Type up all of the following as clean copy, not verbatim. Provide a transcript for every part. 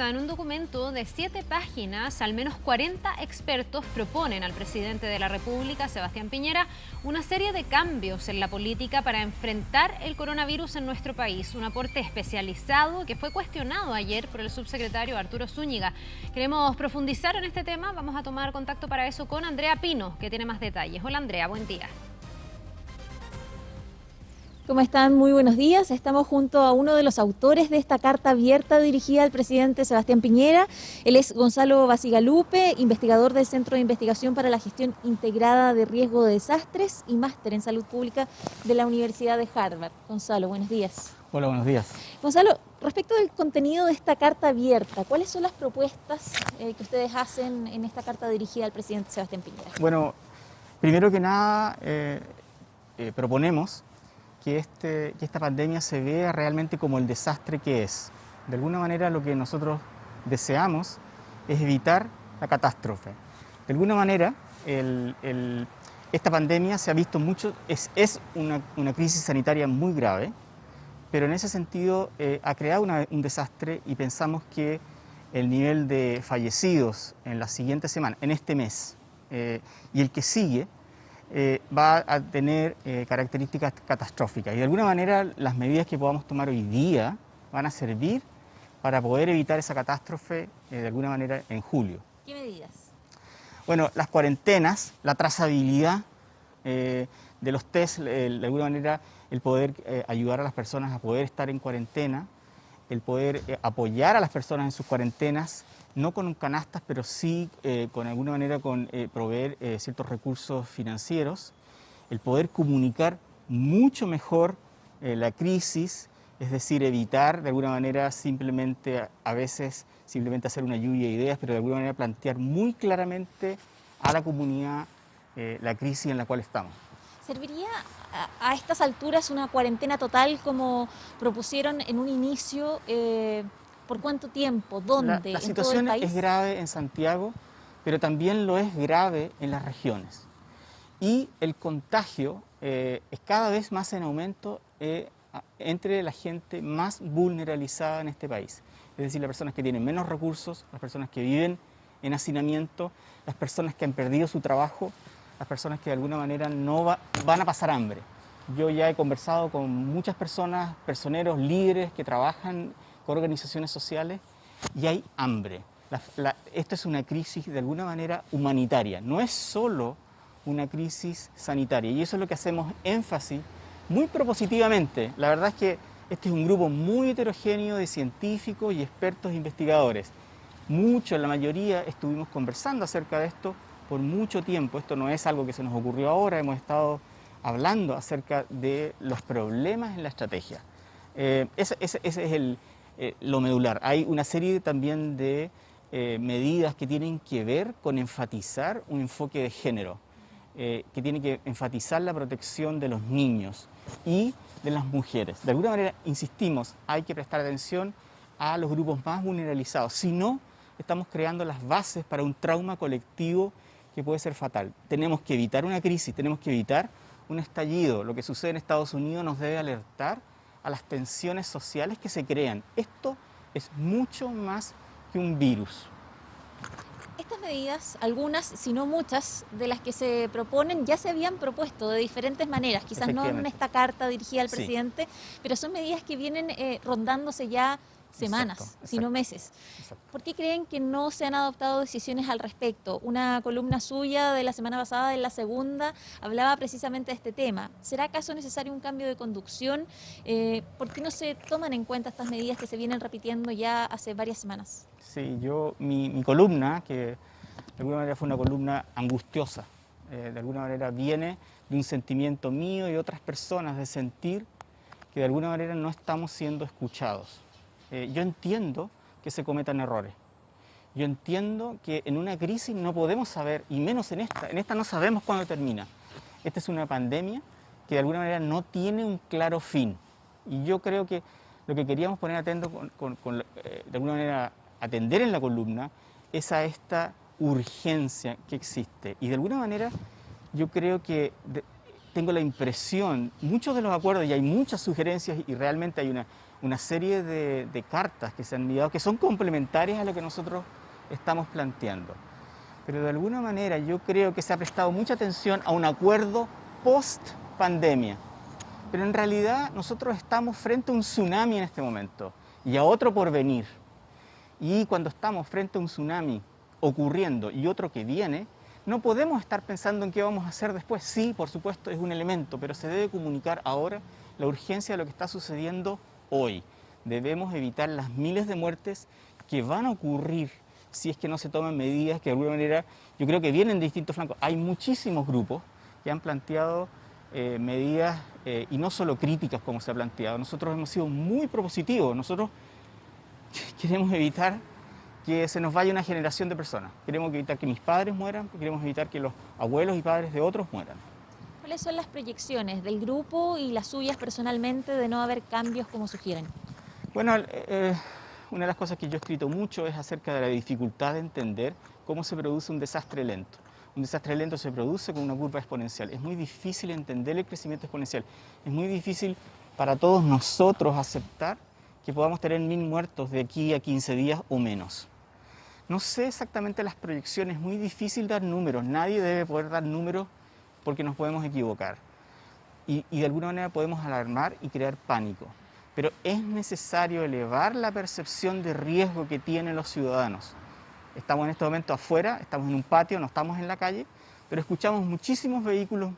En un documento de 7 páginas, al menos 40 expertos proponen al presidente de la República, Sebastián Piñera, una serie de cambios en la política para enfrentar el coronavirus en nuestro país. Un aporte especializado que fue cuestionado ayer por el subsecretario Arturo Zúñiga. Queremos profundizar en este tema. Vamos a tomar contacto para eso con Andrea Pino, que tiene más detalles. Hola Andrea, buen día. ¿Cómo están? Muy buenos días. Estamos junto a uno de los autores de esta carta abierta dirigida al presidente Sebastián Piñera. Él es Gonzalo Bacigalupe, investigador del Centro de Investigación para la Gestión Integrada de Riesgo de Desastres y máster en Salud Pública de la Universidad de Harvard. Gonzalo, buenos días. Hola, buenos días. Gonzalo, respecto del contenido de esta carta abierta, ¿cuáles son las propuestas que ustedes hacen en esta carta dirigida al presidente Sebastián Piñera? Bueno, primero que nada proponemos que esta pandemia se vea realmente como el desastre que es. De alguna manera lo que nosotros deseamos es evitar la catástrofe. De alguna manera esta pandemia se ha visto mucho, es una crisis sanitaria muy grave, pero en ese sentido ha creado un desastre y pensamos que el nivel de fallecidos en la siguiente semana, en este mes y el que sigue, va a tener características catastróficas y de alguna manera las medidas que podamos tomar hoy día van a servir para poder evitar esa catástrofe de alguna manera en julio. ¿Qué medidas? Bueno, las cuarentenas, la trazabilidad de los test, de alguna manera el poder ayudar a las personas a poder estar en cuarentena, el poder apoyar a las personas en sus cuarentenas, no con canastas, pero sí con alguna manera con proveer ciertos recursos financieros, el poder comunicar mucho mejor la crisis, es decir, evitar de alguna manera simplemente, a veces simplemente hacer una lluvia de ideas, pero de alguna manera plantear muy claramente a la comunidad la crisis en la cual estamos. ¿Serviría a estas alturas una cuarentena total como propusieron en un inicio? ¿Por cuánto tiempo? ¿Dónde? La ¿En todo el situación país? es grave en Santiago, pero también lo es grave en las regiones. Y el contagio es cada vez más en aumento entre la gente más vulnerabilizada en este país. Es decir, las personas que tienen menos recursos, las personas que viven en hacinamiento, las personas que han perdido su trabajo, las personas que de alguna manera van a pasar hambre. Yo ya he conversado con muchas personas, personeros, líderes que trabajan con organizaciones sociales y hay hambre. Esto es una crisis de alguna manera humanitaria, no es solo una crisis sanitaria y eso es lo que hacemos énfasis muy propositivamente. La verdad es que este es un grupo muy heterogéneo de científicos y expertos investigadores. La mayoría estuvimos conversando acerca de esto por mucho tiempo. Esto no es algo que se nos ocurrió ahora, hemos estado hablando acerca de los problemas en la estrategia. Ese es lo medular. Hay una serie también de medidas que tienen que ver con enfatizar un enfoque de género, que tiene que enfatizar la protección de los niños y de las mujeres. De alguna manera, insistimos, hay que prestar atención a los grupos más vulnerabilizados. Si no, estamos creando las bases para un trauma colectivo que puede ser fatal. Tenemos que evitar una crisis, tenemos que evitar un estallido. Lo que sucede en Estados Unidos nos debe alertar a las tensiones sociales que se crean. Esto es mucho más que un virus. Estas medidas, algunas, si no muchas, de las que se proponen, ya se habían propuesto de diferentes maneras, quizás no en esta carta dirigida al presidente, pero son medidas que vienen rondándose ya semanas, si no meses. Exacto. ¿Por qué creen que no se han adoptado decisiones al respecto? Una columna suya de la semana pasada, en La Segunda, hablaba precisamente de este tema. ¿Será acaso necesario un cambio de conducción? ¿Por qué no se toman en cuenta estas medidas que se vienen repitiendo ya hace varias semanas? Sí, mi columna, que de alguna manera fue una columna angustiosa, de alguna manera viene de un sentimiento mío y otras personas de sentir que de alguna manera no estamos siendo escuchados. Yo entiendo que se cometan errores. Yo entiendo que en una crisis no podemos saber, y menos en esta no sabemos cuándo termina. Esta es una pandemia que de alguna manera no tiene un claro fin. Y yo creo que lo que queríamos poner atento de alguna manera atender en la columna es a esta urgencia que existe. Y de alguna manera yo creo que tengo la impresión, muchos de los acuerdos, y hay muchas sugerencias y realmente hay una serie de cartas que se han enviado que son complementarias a lo que nosotros estamos planteando. Pero de alguna manera yo creo que se ha prestado mucha atención a un acuerdo post-pandemia. Pero en realidad nosotros estamos frente a un tsunami en este momento y a otro por venir. Y cuando estamos frente a un tsunami ocurriendo y otro que viene, no podemos estar pensando en qué vamos a hacer después. Sí, por supuesto, es un elemento, pero se debe comunicar ahora la urgencia de lo que está sucediendo hoy. Debemos evitar las miles de muertes que van a ocurrir si es que no se toman medidas que de alguna manera yo creo que vienen de distintos flancos. Hay muchísimos grupos que han planteado medidas y no solo críticas como se ha planteado. Nosotros hemos sido muy propositivos. Nosotros queremos evitar que se nos vaya una generación de personas. Queremos evitar que mis padres mueran, queremos evitar que los abuelos y padres de otros mueran. ¿Cuáles son las proyecciones del grupo y las suyas personalmente de no haber cambios como sugieren? Bueno, una de las cosas que yo he escrito mucho es acerca de la dificultad de entender cómo se produce un desastre lento. Un desastre lento se produce con una curva exponencial. Es muy difícil entender el crecimiento exponencial. Es muy difícil para todos nosotros aceptar que podamos tener 1000 muertos de aquí a 15 días o menos. No sé exactamente las proyecciones, es muy difícil dar números. Nadie debe poder dar números porque nos podemos equivocar. Y de alguna manera podemos alarmar y crear pánico. Pero es necesario elevar la percepción de riesgo que tienen los ciudadanos. Estamos en este momento afuera, estamos en un patio, no estamos en la calle, pero escuchamos muchísimos vehículos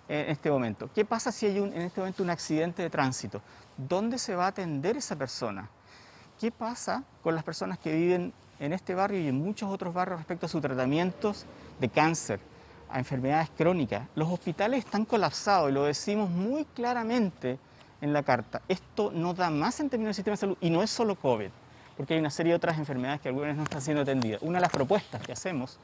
en este momento. ¿Qué pasa si hay en este momento un accidente de tránsito? ¿Dónde se va a atender esa persona? ¿Qué pasa con las personas que viven en este barrio y en muchos otros barrios respecto a sus tratamientos de cáncer, a enfermedades crónicas? Los hospitales están colapsados y lo decimos muy claramente en la carta. Esto no da más en términos del sistema de salud y no es solo COVID, porque hay una serie de otras enfermedades que algunas no están siendo atendidas. Una de las propuestas que hacemos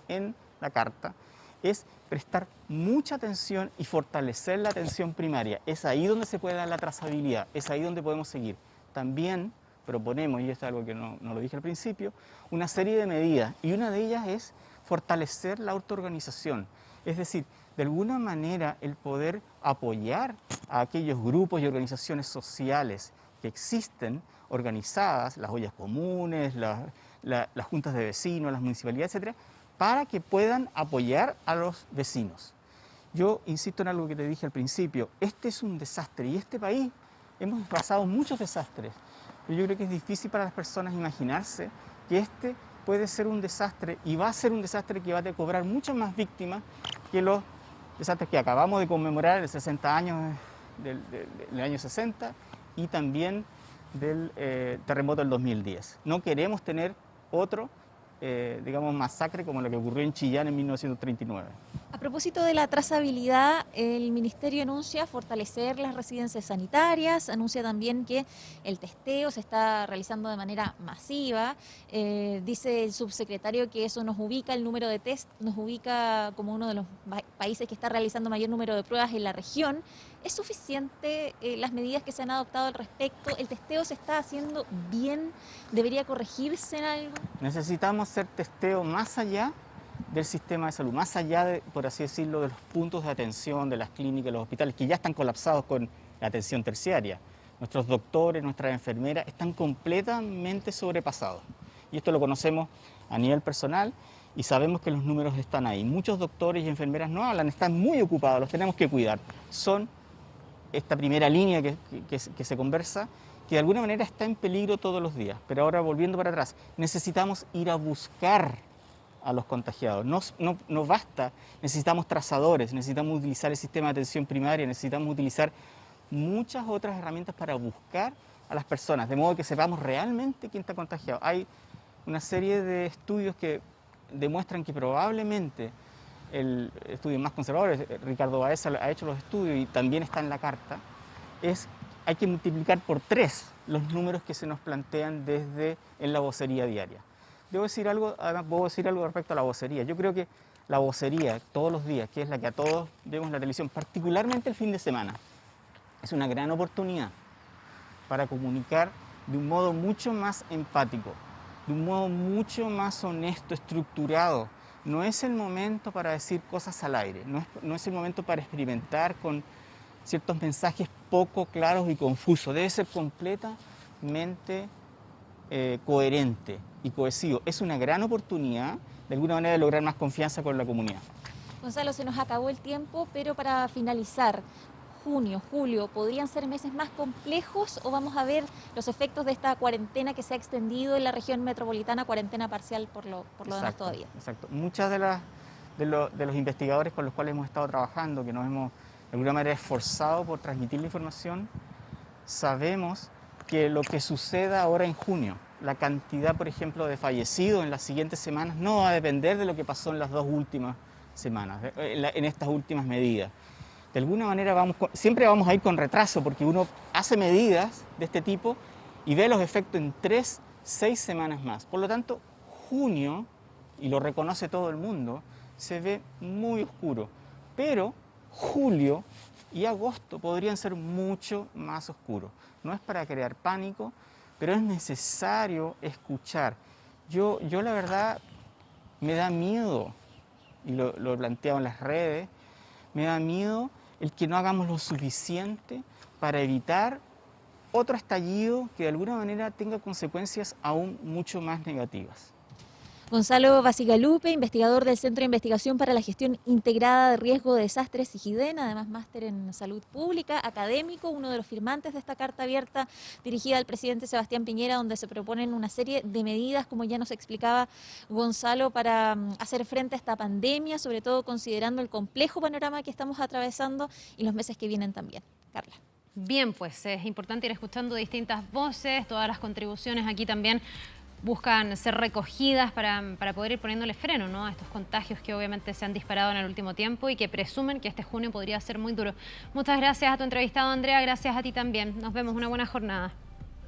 en la carta es prestar mucha atención y fortalecer la atención primaria. Es ahí donde se puede dar la trazabilidad, es ahí donde podemos seguir. También proponemos, y esto es algo que no lo dije al principio, una serie de medidas, y una de ellas es fortalecer la autoorganización. Es decir, de alguna manera el poder apoyar a aquellos grupos y organizaciones sociales que existen, organizadas, las ollas comunes, las juntas de vecinos, las municipalidades, etcétera, para que puedan apoyar a los vecinos. Yo insisto en algo que te dije al principio, este es un desastre y este país hemos pasado muchos desastres. Pero yo creo que es difícil para las personas imaginarse que este puede ser un desastre y va a ser un desastre que va a cobrar muchas más víctimas que los desastres que acabamos de conmemorar, el 60 años del año 60 y también del terremoto del 2010. No queremos tener otro masacre como lo que ocurrió en Chillán en 1939. A propósito de la trazabilidad, el Ministerio anuncia fortalecer las residencias sanitarias, anuncia también que el testeo se está realizando de manera masiva. Dice el subsecretario que eso nos ubica, el número de test nos ubica como uno de los países que está realizando mayor número de pruebas en la región. ¿Es suficiente las medidas que se han adoptado al respecto? ¿El testeo se está haciendo bien? ¿Debería corregirse en algo? Necesitamos hacer testeo más allá del sistema de salud, más allá de, por así decirlo, de los puntos de atención, de las clínicas, los hospitales, que ya están colapsados con la atención terciaria. Nuestros doctores, nuestras enfermeras están completamente sobrepasados. Y esto lo conocemos a nivel personal y sabemos que los números están ahí. Muchos doctores y enfermeras no hablan, están muy ocupados, los tenemos que cuidar. Son esta primera línea que se conversa, que de alguna manera está en peligro todos los días. Pero ahora, volviendo para atrás, necesitamos ir a buscar a los contagiados. No basta, necesitamos trazadores, necesitamos utilizar el sistema de atención primaria, necesitamos utilizar muchas otras herramientas para buscar a las personas, de modo que sepamos realmente quién está contagiado. Hay una serie de estudios que demuestran que probablemente el estudio más conservador, Ricardo Baeza ha hecho los estudios y también está en la carta, hay que multiplicar por 3 los números que se nos plantean en la vocería diaria. Debo decir algo, además puedo decir algo respecto a la vocería. Yo creo que la vocería todos los días, que es la que a todos vemos en la televisión, particularmente el fin de semana, es una gran oportunidad para comunicar de un modo mucho más empático, de un modo mucho más honesto, estructurado. No es el momento para decir cosas al aire, no es el momento para experimentar con ciertos mensajes poco claros y confusos. Debe ser completamente coherente y cohesivo. Es una gran oportunidad, de alguna manera, de lograr más confianza con la comunidad. Gonzalo, se nos acabó el tiempo, pero para finalizar, junio, julio, ¿podrían ser meses más complejos o vamos a ver los efectos de esta cuarentena que se ha extendido en la región metropolitana, cuarentena parcial por lo demás todavía? Exacto. Muchas de los investigadores con los cuales hemos estado trabajando, que nos hemos de alguna manera esforzado por transmitir la información, sabemos que lo que suceda ahora en junio, la cantidad, por ejemplo, de fallecidos en las siguientes semanas, no va a depender de lo que pasó en las 2 últimas semanas, en estas últimas medidas. De alguna manera siempre vamos a ir con retraso porque uno hace medidas de este tipo y ve los efectos en 3, 6 semanas más. Por lo tanto, junio, y lo reconoce todo el mundo, se ve muy oscuro. Pero julio y agosto podrían ser mucho más oscuros. No es para crear pánico, pero es necesario escuchar. Yo la verdad me da miedo, y lo he planteado en las redes, me da miedo el que no hagamos lo suficiente para evitar otro estallido que de alguna manera tenga consecuencias aún mucho más negativas. Gonzalo Bacigalupe, investigador del Centro de Investigación para la Gestión Integrada de Riesgo de Desastres, SIGIDEN, además máster en Salud Pública, académico, uno de los firmantes de esta carta abierta dirigida al presidente Sebastián Piñera, donde se proponen una serie de medidas, como ya nos explicaba Gonzalo, para hacer frente a esta pandemia, sobre todo considerando el complejo panorama que estamos atravesando y los meses que vienen también. Carla. Bien, pues es importante ir escuchando distintas voces, todas las contribuciones aquí también buscan ser recogidas para poder ir poniéndole freno, ¿no?, a estos contagios que obviamente se han disparado en el último tiempo y que presumen que este junio podría ser muy duro. Muchas gracias a tu entrevistado, Andrea, gracias a ti también. Nos vemos, una buena jornada.